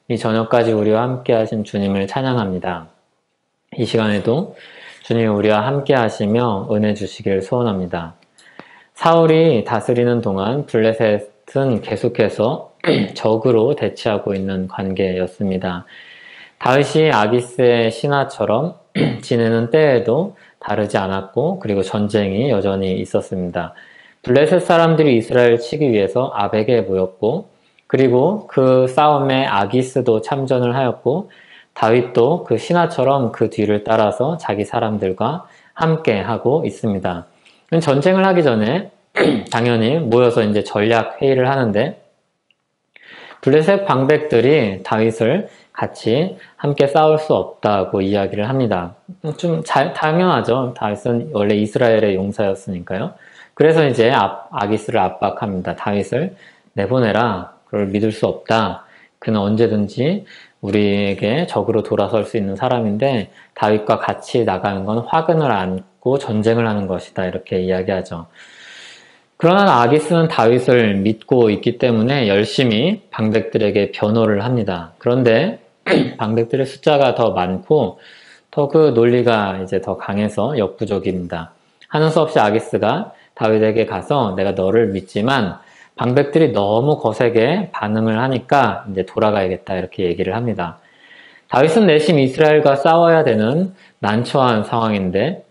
이 저녁까지 우리와 함께 하신 주님을 찬양합니다. 이 시간에도 주님이 우리와 함께 하시며 은혜 주시길 소원합니다. 사울이 다스리는 동안 블레셋은 계속해서 적으로 대치하고 있는 관계였습니다. 다윗이 아기스의 신하처럼 지내는 때에도 다르지 않았고, 그리고 전쟁이 여전히 있었습니다. 블레셋 사람들이 이스라엘을 치기 위해서 아벡에 모였고, 그리고 그 싸움에 아기스도 참전을 하였고, 다윗도 그 신하처럼 그 뒤를 따라서 자기 사람들과 함께 하고 있습니다. 전쟁을 하기 전에 당연히 모여서 이제 전략 회의를 하는데, 블레셋 방백들이 다윗을 같이 함께 싸울 수 없다고 이야기를 합니다. 좀 당연하죠. 다윗은 원래 이스라엘의 용사였으니까요. 그래서 이제 아기스를 압박합니다. 다윗을 내보내라. 그걸 믿을 수 없다. 그는 언제든지 우리에게 적으로 돌아설 수 있는 사람인데 다윗과 같이 나가는 건 화근을 안고 전쟁을 하는 것이다. 이렇게 이야기하죠. 그러나 아기스는 다윗을 믿고 있기 때문에 열심히 방백들에게 변호를 합니다. 그런데 방백들의 숫자가 더 많고 더 그 논리가 이제 더 강해서 역부족입니다. 하는 수 없이 아기스가 다윗에게 가서 내가 너를 믿지만 방백들이 너무 거세게 반응을 하니까 이제 돌아가야겠다 이렇게 얘기를 합니다. 다윗은 내심 이스라엘과 싸워야 되는 난처한 상황인데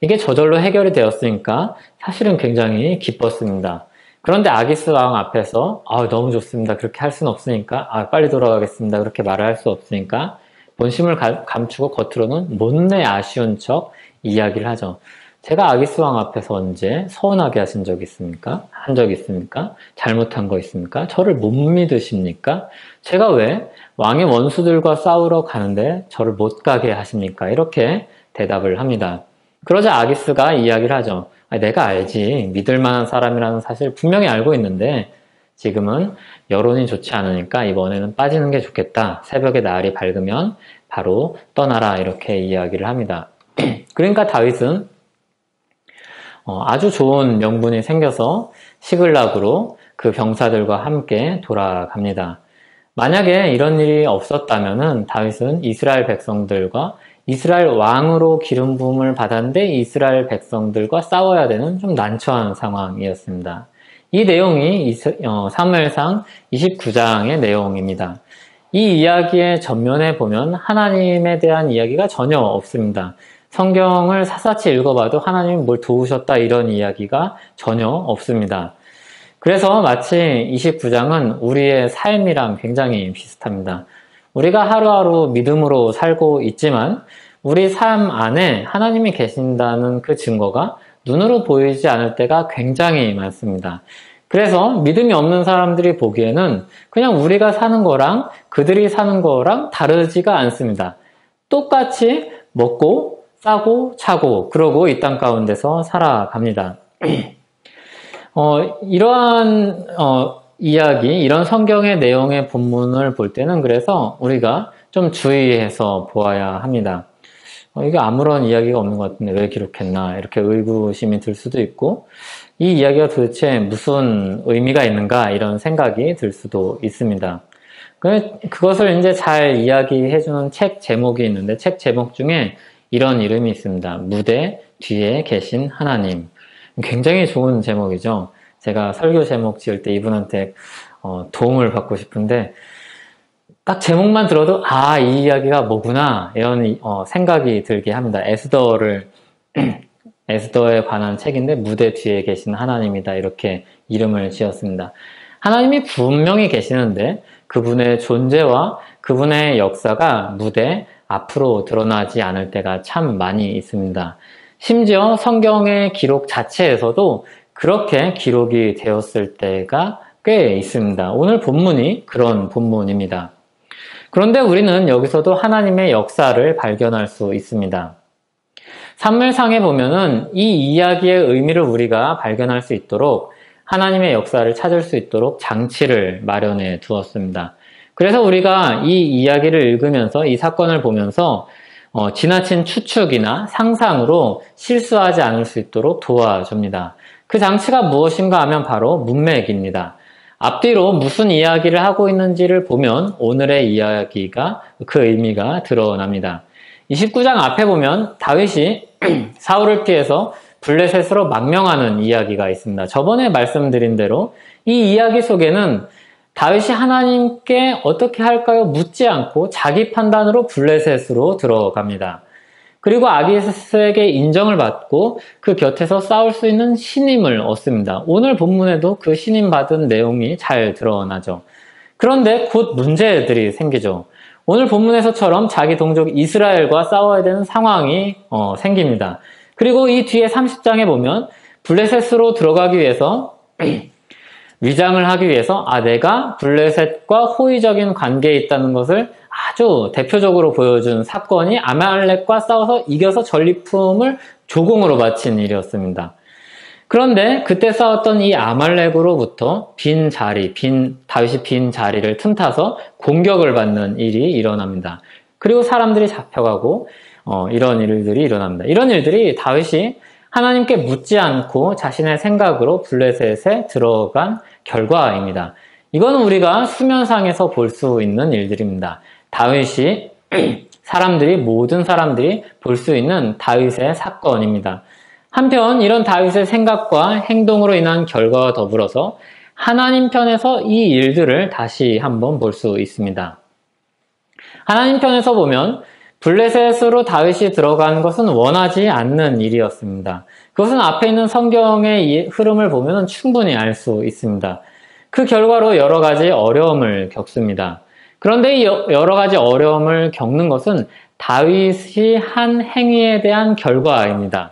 이게 저절로 해결이 되었으니까 사실은 굉장히 기뻤습니다. 그런데 아기스 왕 앞에서 너무 좋습니다. 그렇게 할 수는 없으니까 빨리 돌아가겠습니다. 그렇게 말을 할 수 없으니까 본심을 감추고 겉으로는 못내 아쉬운 척 이야기를 하죠. 제가 아기스 왕 앞에서 언제 서운하게 하신 적 있습니까? 한 적 있습니까? 잘못한 거 있습니까? 저를 못 믿으십니까? 제가 왜 왕의 원수들과 싸우러 가는데 저를 못 가게 하십니까? 이렇게 대답을 합니다. 그러자 아기스가 이야기를 하죠. 내가 알지. 믿을 만한 사람이라는 사실 분명히 알고 있는데 지금은 여론이 좋지 않으니까 이번에는 빠지는 게 좋겠다. 새벽에 날이 밝으면 바로 떠나라. 이렇게 이야기를 합니다. 그러니까 다윗은 아주 좋은 명분이 생겨서 시글락으로 그 병사들과 함께 돌아갑니다. 만약에 이런 일이 없었다면은 다윗은 이스라엘 백성들과 이스라엘 왕으로 기름 부음을 받았는데 이스라엘 백성들과 싸워야 되는 좀 난처한 상황이었습니다. 이 내용이 사무엘상 29장의 내용입니다. 이 이야기의 전면에 보면 하나님에 대한 이야기가 전혀 없습니다. 성경을 샅샅이 읽어봐도 하나님이 뭘 도우셨다 이런 이야기가 전혀 없습니다. 그래서 마치 29장은 우리의 삶이랑 굉장히 비슷합니다. 우리가 하루하루 믿음으로 살고 있지만 우리 삶 안에 하나님이 계신다는 그 증거가 눈으로 보이지 않을 때가 굉장히 많습니다. 그래서 믿음이 없는 사람들이 보기에는 그냥 우리가 사는 거랑 그들이 사는 거랑 다르지가 않습니다. 똑같이 먹고 싸고 차고 그러고 이 땅 가운데서 살아갑니다. 이러한 이야기, 이런 성경의 내용의 본문을 볼 때는 그래서 우리가 좀 주의해서 보아야 합니다. 이게 아무런 이야기가 없는 것 같은데 왜 기록했나 이렇게 의구심이 들 수도 있고 이 이야기가 도대체 무슨 의미가 있는가 이런 생각이 들 수도 있습니다. 그것을 이제 잘 이야기해주는 책 제목이 있는데 책 제목 중에 이런 이름이 있습니다. 무대 뒤에 계신 하나님. 굉장히 좋은 제목이죠. 제가 설교 제목 지을 때 이분한테 도움을 받고 싶은데 딱 제목만 들어도 이 이야기가 뭐구나 이런 생각이 들게 합니다. 에스더에 관한 책인데 무대 뒤에 계신 하나님이다 이렇게 이름을 지었습니다. 하나님이 분명히 계시는데 그분의 존재와 그분의 역사가 무대 앞으로 드러나지 않을 때가 참 많이 있습니다. 심지어 성경의 기록 자체에서도 그렇게 기록이 되었을 때가 꽤 있습니다. 오늘 본문이 그런 본문입니다. 그런데 우리는 여기서도 하나님의 역사를 발견할 수 있습니다. 사무엘상에 보면은 이 이야기의 의미를 우리가 발견할 수 있도록 하나님의 역사를 찾을 수 있도록 장치를 마련해 두었습니다. 그래서 우리가 이 이야기를 읽으면서 이 사건을 보면서 지나친 추측이나 상상으로 실수하지 않을 수 있도록 도와줍니다. 그 장치가 무엇인가 하면 바로 문맥입니다. 앞뒤로 무슨 이야기를 하고 있는지를 보면 오늘의 이야기가 그 의미가 드러납니다. 29장 앞에 보면 다윗이 사울을 피해서 블레셋으로 망명하는 이야기가 있습니다. 저번에 말씀드린 대로 이 이야기 속에는 다윗이 하나님께 어떻게 할까요? 묻지 않고 자기 판단으로 블레셋으로 들어갑니다. 그리고 아기스에게 인정을 받고 그 곁에서 싸울 수 있는 신임을 얻습니다. 오늘 본문에도 그 신임 받은 내용이 잘 드러나죠. 그런데 곧 문제들이 생기죠. 오늘 본문에서처럼 자기 동족 이스라엘과 싸워야 되는 상황이 생깁니다. 그리고 이 뒤에 30장에 보면 블레셋으로 들어가기 위해서 위장을 하기 위해서 내가 블레셋과 호의적인 관계에 있다는 것을 아주 대표적으로 보여준 사건이 아말렉과 싸워서 이겨서 전리품을 조공으로 바친 일이었습니다. 그런데 그때 싸웠던 이 아말렉으로부터 다윗이 빈 자리를 틈타서 공격을 받는 일이 일어납니다. 그리고 사람들이 잡혀가고 이런 일들이 일어납니다. 이런 일들이 다윗이 하나님께 묻지 않고 자신의 생각으로 블레셋에 들어간 결과입니다. 이거는 우리가 수면상에서 볼 수 있는 일들입니다. 다윗이 모든 사람들이 볼 수 있는 다윗의 사건입니다. 한편 이런 다윗의 생각과 행동으로 인한 결과와 더불어서 하나님 편에서 이 일들을 다시 한번 볼 수 있습니다. 하나님 편에서 보면 블레셋으로 다윗이 들어간 것은 원하지 않는 일이었습니다. 그것은 앞에 있는 성경의 흐름을 보면 충분히 알 수 있습니다. 그 결과로 여러 가지 어려움을 겪습니다. 그런데 이 여러 가지 어려움을 겪는 것은 다윗이 한 행위에 대한 결과입니다.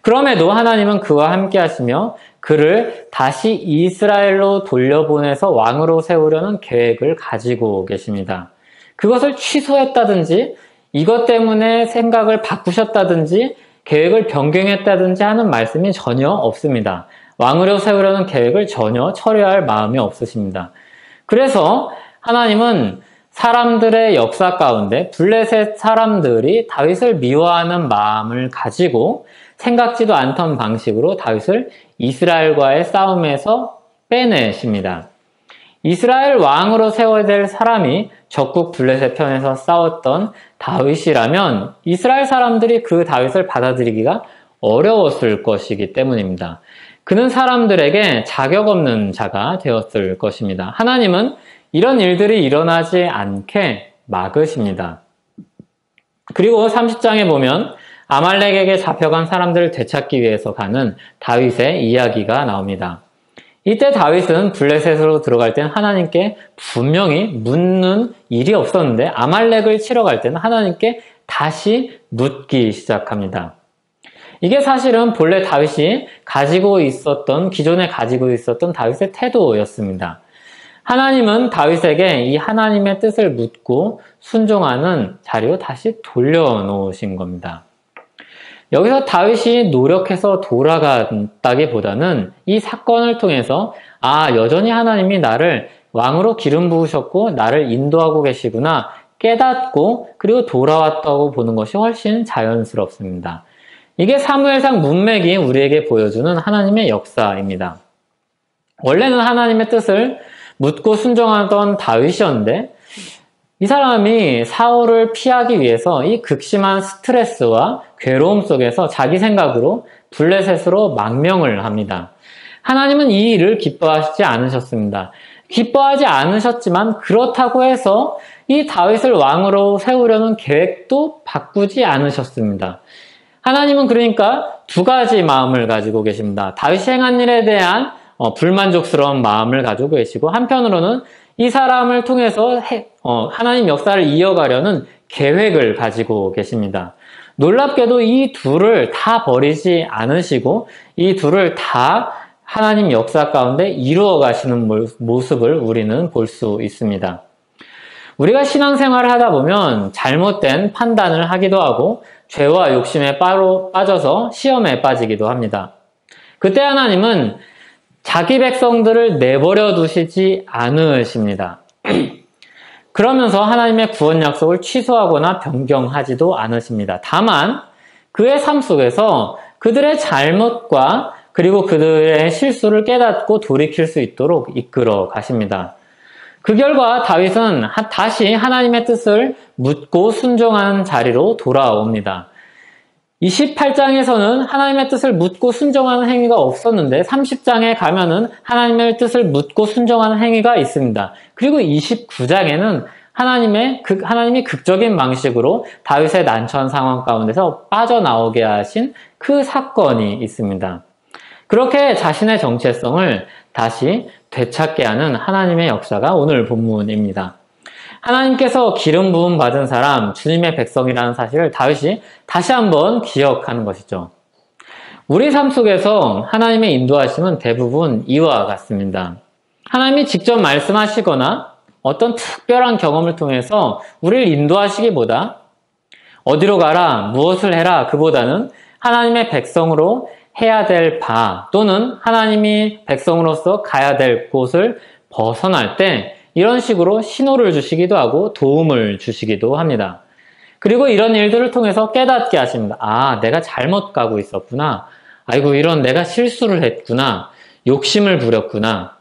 그럼에도 하나님은 그와 함께 하시며 그를 다시 이스라엘로 돌려보내서 왕으로 세우려는 계획을 가지고 계십니다. 그것을 취소했다든지 이것 때문에 생각을 바꾸셨다든지 계획을 변경했다든지 하는 말씀이 전혀 없습니다. 왕으로 세우려는 계획을 전혀 처리할 마음이 없으십니다. 그래서 하나님은 사람들의 역사 가운데 블레셋 사람들이 다윗을 미워하는 마음을 가지고 생각지도 않던 방식으로 다윗을 이스라엘과의 싸움에서 빼내십니다. 이스라엘 왕으로 세워야 될 사람이 적국 블레셋 편에서 싸웠던 다윗이라면 이스라엘 사람들이 그 다윗을 받아들이기가 어려웠을 것이기 때문입니다. 그는 사람들에게 자격 없는 자가 되었을 것입니다. 하나님은 이런 일들이 일어나지 않게 막으십니다. 그리고 30장에 보면 아말렉에게 잡혀간 사람들을 되찾기 위해서 가는 다윗의 이야기가 나옵니다. 이때 다윗은 블레셋으로 들어갈 땐 하나님께 분명히 묻는 일이 없었는데 아말렉을 치러 갈 때는 하나님께 다시 묻기 시작합니다. 이게 사실은 본래 다윗이 기존에 가지고 있었던 다윗의 태도였습니다. 하나님은 다윗에게 이 하나님의 뜻을 묻고 순종하는 자리로 다시 돌려놓으신 겁니다. 여기서 다윗이 노력해서 돌아갔다기보다는 이 사건을 통해서 여전히 하나님이 나를 왕으로 기름 부으셨고 나를 인도하고 계시구나 깨닫고 그리고 돌아왔다고 보는 것이 훨씬 자연스럽습니다. 이게 사무엘상 문맥이 우리에게 보여주는 하나님의 역사입니다. 원래는 하나님의 뜻을 묻고 순종하던 다윗이었는데 이 사람이 사울을 피하기 위해서 이 극심한 스트레스와 괴로움 속에서 자기 생각으로 블레셋으로 망명을 합니다. 하나님은 이 일을 기뻐하시지 않으셨습니다. 기뻐하지 않으셨지만 그렇다고 해서 이 다윗을 왕으로 세우려는 계획도 바꾸지 않으셨습니다. 하나님은 그러니까 두 가지 마음을 가지고 계십니다. 다윗이 행한 일에 대한 불만족스러운 마음을 가지고 계시고 한편으로는 이 사람을 통해서 하나님 역사를 이어가려는 계획을 가지고 계십니다. 놀랍게도 이 둘을 다 버리지 않으시고 이 둘을 다 하나님 역사 가운데 이루어 가시는 모습을 우리는 볼 수 있습니다. 우리가 신앙생활을 하다 보면 잘못된 판단을 하기도 하고 죄와 욕심에 빠져서 시험에 빠지기도 합니다. 그때 하나님은 자기 백성들을 내버려 두시지 않으십니다. 그러면서 하나님의 구원 약속을 취소하거나 변경하지도 않으십니다. 다만 그의 삶 속에서 그들의 잘못과 그리고 그들의 실수를 깨닫고 돌이킬 수 있도록 이끌어 가십니다. 그 결과 다윗은 다시 하나님의 뜻을 묻고 순종하는 자리로 돌아옵니다. 28장에서는 하나님의 뜻을 묻고 순종하는 행위가 없었는데 30장에 가면은 하나님의 뜻을 묻고 순종하는 행위가 있습니다. 그리고 29장에는 하나님이 극적인 방식으로 다윗의 난처한 상황 가운데서 빠져나오게 하신 그 사건이 있습니다. 그렇게 자신의 정체성을 다시 되찾게 하는 하나님의 역사가 오늘 본문입니다. 하나님께서 기름 부음 받은 사람, 주님의 백성이라는 사실을 다윗이 다시 한번 기억하는 것이죠. 우리 삶 속에서 하나님의 인도하심은 대부분 이와 같습니다. 하나님이 직접 말씀하시거나 어떤 특별한 경험을 통해서 우리를 인도하시기보다 어디로 가라, 무엇을 해라 그보다는 하나님의 백성으로 해야 될 바 또는 하나님이 백성으로서 가야 될 곳을 벗어날 때 이런 식으로 신호를 주시기도 하고 도움을 주시기도 합니다. 그리고 이런 일들을 통해서 깨닫게 하십니다. 아, 내가 잘못 가고 있었구나. 아이고, 이런 내가 실수를 했구나. 욕심을 부렸구나.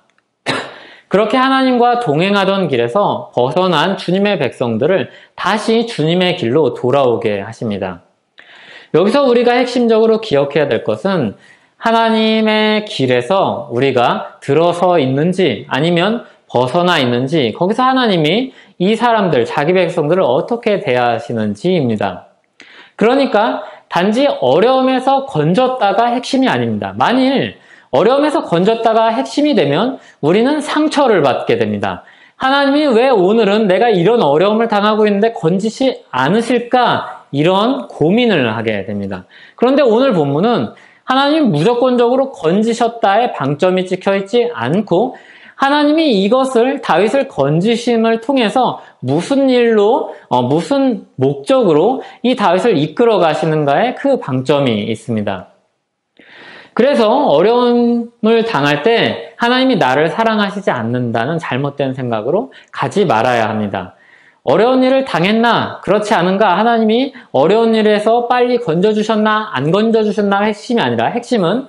그렇게 하나님과 동행하던 길에서 벗어난 주님의 백성들을 다시 주님의 길로 돌아오게 하십니다. 여기서 우리가 핵심적으로 기억해야 될 것은 하나님의 길에서 우리가 들어서 있는지 아니면 벗어나 있는지 거기서 하나님이 이 사람들, 자기 백성들을 어떻게 대하시는지입니다. 그러니까 단지 어려움에서 건졌다가 핵심이 아닙니다. 만일 어려움에서 건졌다가 핵심이 되면 우리는 상처를 받게 됩니다. 하나님이 왜 오늘은 내가 이런 어려움을 당하고 있는데 건지시 않으실까? 이런 고민을 하게 됩니다. 그런데 오늘 본문은 하나님이 무조건적으로 건지셨다에 방점이 찍혀있지 않고 하나님이 이것을 다윗을 건지심을 통해서 무슨 일로 무슨 목적으로 이 다윗을 이끌어 가시는가에 그 방점이 있습니다. 그래서 어려움을 당할 때 하나님이 나를 사랑하시지 않는다는 잘못된 생각으로 가지 말아야 합니다. 어려운 일을 당했나 그렇지 않은가 하나님이 어려운 일에서 빨리 건져주셨나 안 건져주셨나가 핵심이 아니라 핵심은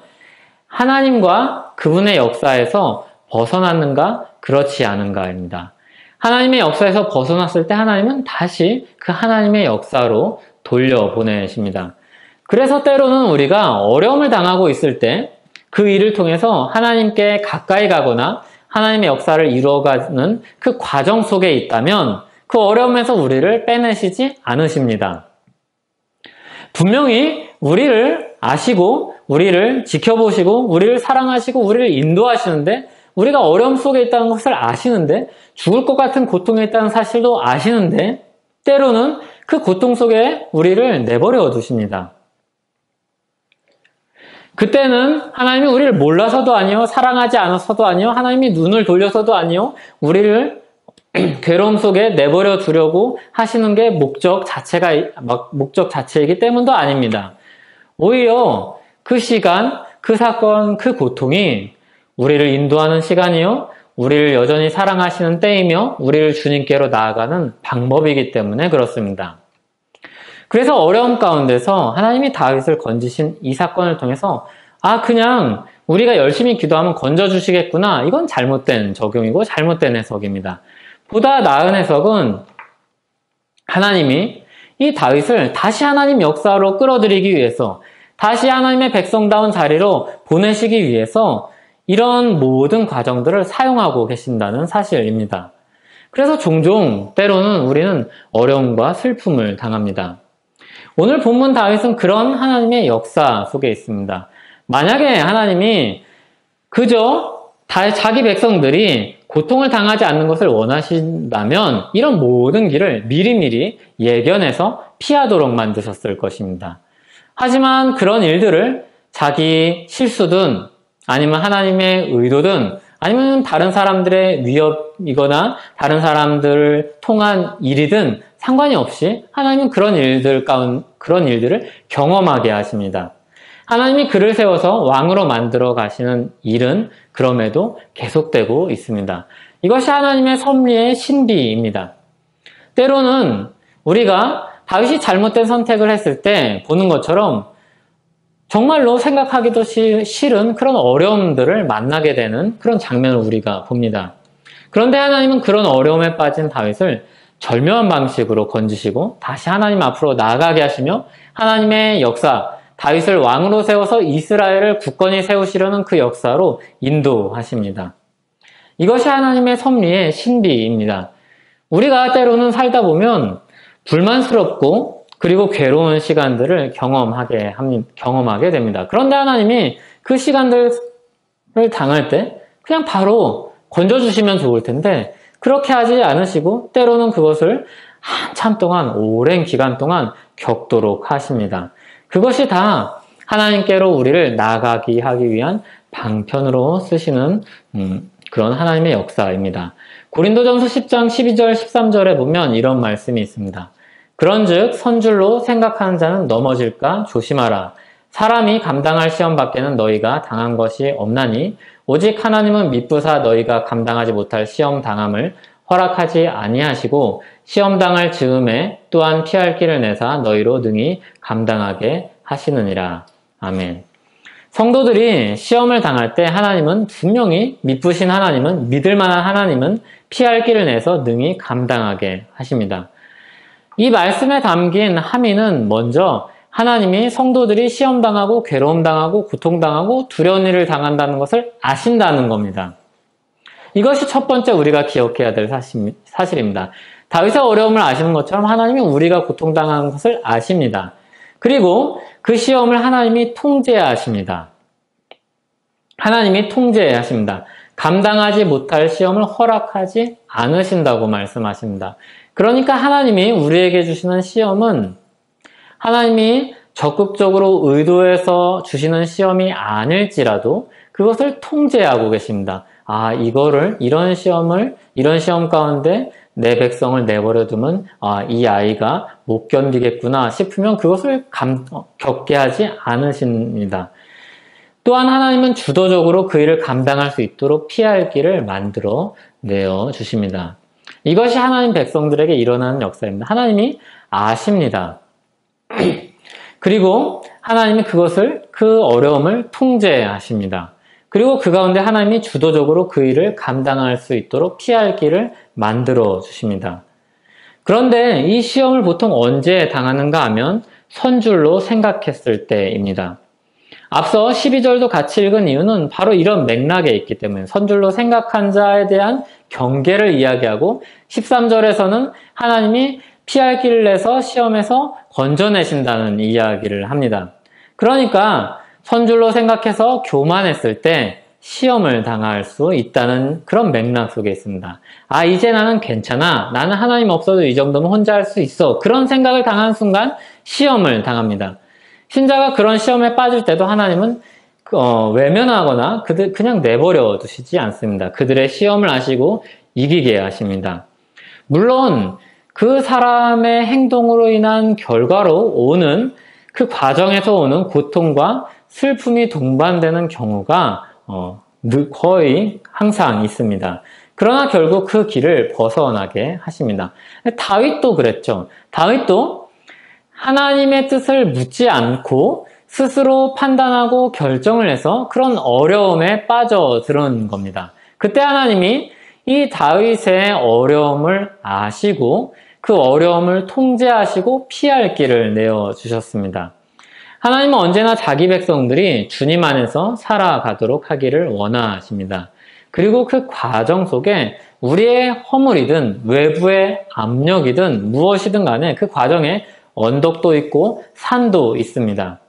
하나님과 그분의 역사에서 벗어났는가 그렇지 않은가입니다. 하나님의 역사에서 벗어났을 때 하나님은 다시 그 하나님의 역사로 돌려보내십니다. 그래서 때로는 우리가 어려움을 당하고 있을 때 그 일을 통해서 하나님께 가까이 가거나 하나님의 역사를 이루어가는 그 과정 속에 있다면 그 어려움에서 우리를 빼내시지 않으십니다. 분명히 우리를 아시고 우리를 지켜보시고 우리를 사랑하시고 우리를 인도하시는데 우리가 어려움 속에 있다는 것을 아시는데 죽을 것 같은 고통에 있다는 사실도 아시는데 때로는 그 고통 속에 우리를 내버려 두십니다. 그때는 하나님이 우리를 몰라서도 아니요, 사랑하지 않아서도 아니요, 하나님이 눈을 돌려서도 아니요, 우리를 괴로움 속에 내버려 두려고 하시는 게 목적 자체이기 때문도 아닙니다. 오히려 그 시간, 그 사건, 그 고통이 우리를 인도하는 시간이요, 우리를 여전히 사랑하시는 때이며 우리를 주님께로 나아가는 방법이기 때문에 그렇습니다. 그래서 어려움 가운데서 하나님이 다윗을 건지신 이 사건을 통해서 그냥 우리가 열심히 기도하면 건져주시겠구나. 이건 잘못된 적용이고 잘못된 해석입니다. 보다 나은 해석은 하나님이 이 다윗을 다시 하나님 역사로 끌어들이기 위해서 다시 하나님의 백성다운 자리로 보내시기 위해서 이런 모든 과정들을 사용하고 계신다는 사실입니다. 그래서 종종 때로는 우리는 어려움과 슬픔을 당합니다. 오늘 본문 다윗은 그런 하나님의 역사 속에 있습니다. 만약에 하나님이 그저 자기 백성들이 고통을 당하지 않는 것을 원하신다면 이런 모든 길을 미리미리 예견해서 피하도록 만드셨을 것입니다. 하지만 그런 일들을 자기 실수든 아니면 하나님의 의도든 아니면 다른 사람들의 위협이거나 다른 사람들을 통한 일이든 상관이 없이 하나님은 그런 일들을 경험하게 하십니다. 하나님이 그를 세워서 왕으로 만들어 가시는 일은 그럼에도 계속되고 있습니다. 이것이 하나님의 섭리의 신비입니다. 때로는 우리가 다윗이 잘못된 선택을 했을 때 보는 것처럼 정말로 생각하기도 싫은 그런 어려움들을 만나게 되는 그런 장면을 우리가 봅니다. 그런데 하나님은 그런 어려움에 빠진 다윗을 절묘한 방식으로 건지시고 다시 하나님 앞으로 나아가게 하시며 하나님의 역사, 다윗을 왕으로 세워서 이스라엘을 굳건히 세우시려는 그 역사로 인도하십니다. 이것이 하나님의 섭리의 신비입니다. 우리가 때로는 살다 보면 불만스럽고 그리고 괴로운 시간들을 경험하게 됩니다. 그런데 하나님이 그 시간들을 당할 때 그냥 바로 건져주시면 좋을 텐데 그렇게 하지 않으시고 때로는 그것을 한참 동안 오랜 기간 동안 겪도록 하십니다. 그것이 다 하나님께로 우리를 나아가게 하기 위한 방편으로 쓰시는 그런 하나님의 역사입니다. 고린도전서 10장 12절 13절에 보면 이런 말씀이 있습니다. 그런즉 선줄로 생각하는 자는 넘어질까 조심하라. 사람이 감당할 시험 밖에는 너희가 당한 것이 없나니 오직 하나님은 미쁘사 너희가 감당하지 못할 시험 당함을 허락하지 아니하시고 시험 당할 즈음에 또한 피할 길을 내사 너희로 능히 감당하게 하시느니라. 아멘. 성도들이 시험을 당할 때 하나님은 분명히 미쁘신 하나님은 믿을 만한 하나님은 피할 길을 내서 능히 감당하게 하십니다. 이 말씀에 담긴 함의는 먼저 하나님이 성도들이 시험당하고 괴로움당하고 고통당하고 두려운 일을 당한다는 것을 아신다는 겁니다. 이것이 첫 번째 우리가 기억해야 될 사실입니다. 다윗의 어려움을 아시는 것처럼 하나님이 우리가 고통당하는 것을 아십니다. 그리고 그 시험을 하나님이 통제하십니다. 하나님이 통제하십니다. 감당하지 못할 시험을 허락하지 않으신다고 말씀하십니다. 그러니까 하나님이 우리에게 주시는 시험은 하나님이 적극적으로 의도해서 주시는 시험이 아닐지라도 그것을 통제하고 계십니다. 이런 시험 가운데 내 백성을 내버려 두면 이 아이가 못 견디겠구나 싶으면 그것을 겪게 하지 않으십니다. 또한 하나님은 주도적으로 그 일을 감당할 수 있도록 피할 길을 만들어 내어 주십니다. 이것이 하나님 백성들에게 일어나는 역사입니다. 하나님이 아십니다. 그리고 하나님이 그 어려움을 통제하십니다. 그리고 그 가운데 하나님이 주도적으로 그 일을 감당할 수 있도록 피할 길을 만들어 주십니다. 그런데 이 시험을 보통 언제 당하는가 하면 선줄로 생각했을 때입니다. 앞서 12절도 같이 읽은 이유는 바로 이런 맥락에 있기 때문에 선줄로 생각한 자에 대한 경계를 이야기하고 13절에서는 하나님이 피할 길을 내서 시험에서 건져내신다는 이야기를 합니다. 그러니까 선줄로 생각해서 교만했을 때 시험을 당할 수 있다는 그런 맥락 속에 있습니다. 이제 나는 괜찮아. 나는 하나님 없어도 이 정도면 혼자 할 수 있어. 그런 생각을 당한 순간 시험을 당합니다. 신자가 그런 시험에 빠질 때도 하나님은 외면하거나 그냥 내버려 두시지 않습니다. 그들의 시험을 아시고 이기게 하십니다. 물론 그 사람의 행동으로 인한 결과로 오는 그 과정에서 오는 고통과 슬픔이 동반되는 경우가 거의 항상 있습니다. 그러나 결국 그 길을 벗어나게 하십니다. 다윗도 그랬죠. 다윗도 하나님의 뜻을 묻지 않고 스스로 판단하고 결정을 해서 그런 어려움에 빠져드는 겁니다. 그때 하나님이 이 다윗의 어려움을 아시고 그 어려움을 통제하시고 피할 길을 내어주셨습니다. 하나님은 언제나 자기 백성들이 주님 안에서 살아가도록 하기를 원하십니다. 그리고 그 과정 속에 우리의 허물이든 외부의 압력이든 무엇이든 간에 그 과정에 언덕도 있고 산도 있습니다.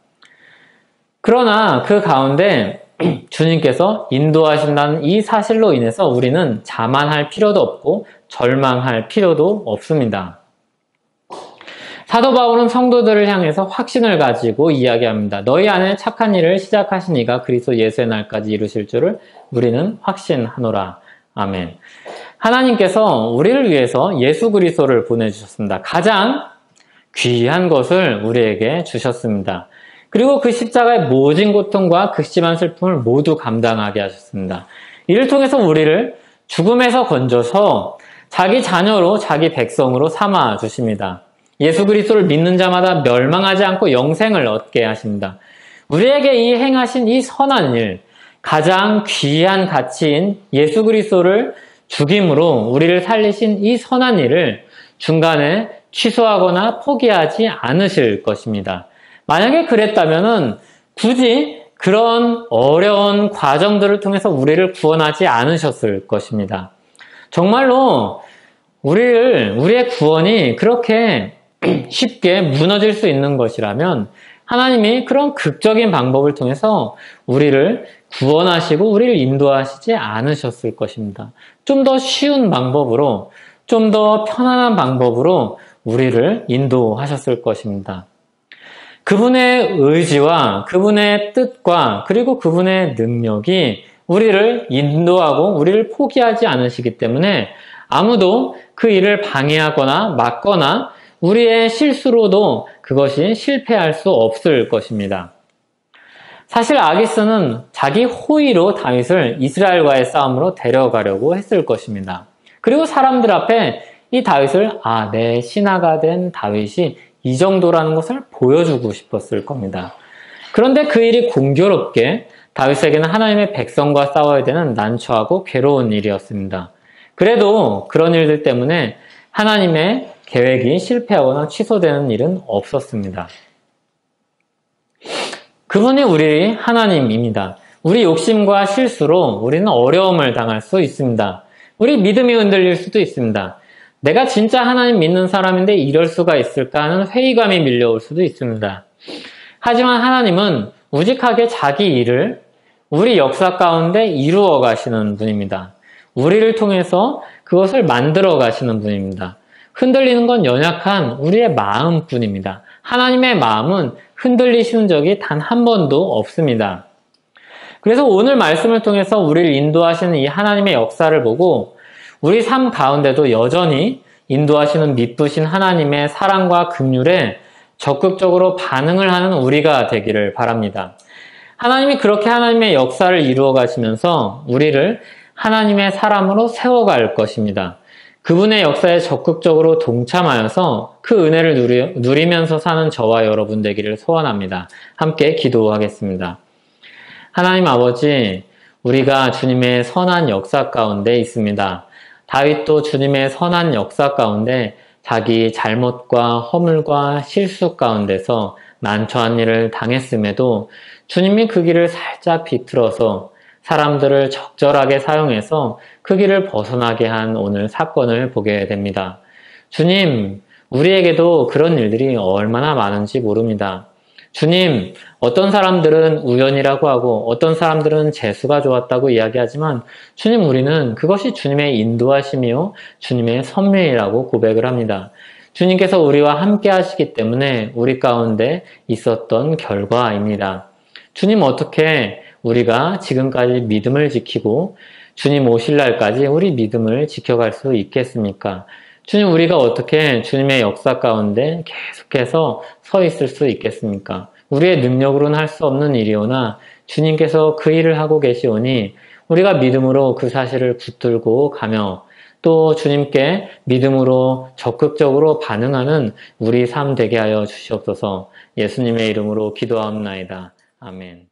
그러나 그 가운데 주님께서 인도하신다는 이 사실로 인해서 우리는 자만할 필요도 없고 절망할 필요도 없습니다. 사도 바울은 성도들을 향해서 확신을 가지고 이야기합니다. 너희 안에 착한 일을 시작하신 이가 그리스도 예수의 날까지 이루실 줄을 우리는 확신하노라. 아멘. 하나님께서 우리를 위해서 예수 그리스도를 보내주셨습니다. 가장 귀한 것을 우리에게 주셨습니다. 그리고 그 십자가의 모진 고통과 극심한 슬픔을 모두 감당하게 하셨습니다. 이를 통해서 우리를 죽음에서 건져서 자기 자녀로 자기 백성으로 삼아 주십니다. 예수 그리스도를 믿는 자마다 멸망하지 않고 영생을 얻게 하십니다. 우리에게 이 행하신 이 선한 일, 가장 귀한 가치인 예수 그리스도를 죽임으로 우리를 살리신 이 선한 일을 중간에 취소하거나 포기하지 않으실 것입니다. 만약에 그랬다면은 굳이 그런 어려운 과정들을 통해서 우리를 구원하지 않으셨을 것입니다. 정말로 우리의 구원이 그렇게 쉽게 무너질 수 있는 것이라면 하나님이 그런 극적인 방법을 통해서 우리를 구원하시고 우리를 인도하시지 않으셨을 것입니다. 좀 더 쉬운 방법으로, 좀 더 편안한 방법으로 우리를 인도하셨을 것입니다. 그분의 의지와 그분의 뜻과 그리고 그분의 능력이 우리를 인도하고 우리를 포기하지 않으시기 때문에 아무도 그 일을 방해하거나 막거나 우리의 실수로도 그것이 실패할 수 없을 것입니다. 사실 아기스는 자기 호의로 다윗을 이스라엘과의 싸움으로 데려가려고 했을 것입니다. 그리고 사람들 앞에 이 다윗을 내 신하가 된 다윗이 이 정도라는 것을 보여주고 싶었을 겁니다. 그런데 그 일이 공교롭게 다윗에게는 하나님의 백성과 싸워야 되는 난처하고 괴로운 일이었습니다. 그래도 그런 일들 때문에 하나님의 계획이 실패하거나 취소되는 일은 없었습니다. 그분이 우리 하나님입니다. 우리 욕심과 실수로 우리는 어려움을 당할 수 있습니다. 우리 믿음이 흔들릴 수도 있습니다. 내가 진짜 하나님 믿는 사람인데 이럴 수가 있을까 하는 회의감이 밀려올 수도 있습니다. 하지만 하나님은 우직하게 자기 일을 우리 역사 가운데 이루어 가시는 분입니다. 우리를 통해서 그것을 만들어 가시는 분입니다. 흔들리는 건 연약한 우리의 마음뿐입니다. 하나님의 마음은 흔들리시는 적이 단 한 번도 없습니다. 그래서 오늘 말씀을 통해서 우리를 인도하시는 이 하나님의 역사를 보고 우리 삶 가운데도 여전히 인도하시는 미쁘신 하나님의 사랑과 긍휼에 적극적으로 반응을 하는 우리가 되기를 바랍니다. 하나님이 그렇게 하나님의 역사를 이루어 가시면서 우리를 하나님의 사람으로 세워갈 것입니다. 그분의 역사에 적극적으로 동참하여서 그 은혜를 누리면서 사는 저와 여러분 되기를 소원합니다. 함께 기도하겠습니다. 하나님 아버지, 우리가 주님의 선한 역사 가운데 있습니다. 다윗도 주님의 선한 역사 가운데 자기 잘못과 허물과 실수 가운데서 난처한 일을 당했음에도 주님이 그 길을 살짝 비틀어서 사람들을 적절하게 사용해서 그 길을 벗어나게 한 오늘 사건을 보게 됩니다. 주님, 우리에게도 그런 일들이 얼마나 많은지 모릅니다. 주님, 어떤 사람들은 우연이라고 하고 어떤 사람들은 재수가 좋았다고 이야기하지만 주님, 우리는 그것이 주님의 인도하심이요 주님의 섭리이라고 고백을 합니다. 주님께서 우리와 함께 하시기 때문에 우리 가운데 있었던 결과입니다. 주님, 어떻게 우리가 지금까지 믿음을 지키고 주님 오실 날까지 우리 믿음을 지켜갈 수 있겠습니까? 주님, 우리가 어떻게 주님의 역사 가운데 계속해서 서 있을 수 있겠습니까? 우리의 능력으로는 할 수 없는 일이오나 주님께서 그 일을 하고 계시오니 우리가 믿음으로 그 사실을 붙들고 가며 또 주님께 믿음으로 적극적으로 반응하는 우리 삶 되게 하여 주시옵소서. 예수님의 이름으로 기도하옵나이다. 아멘.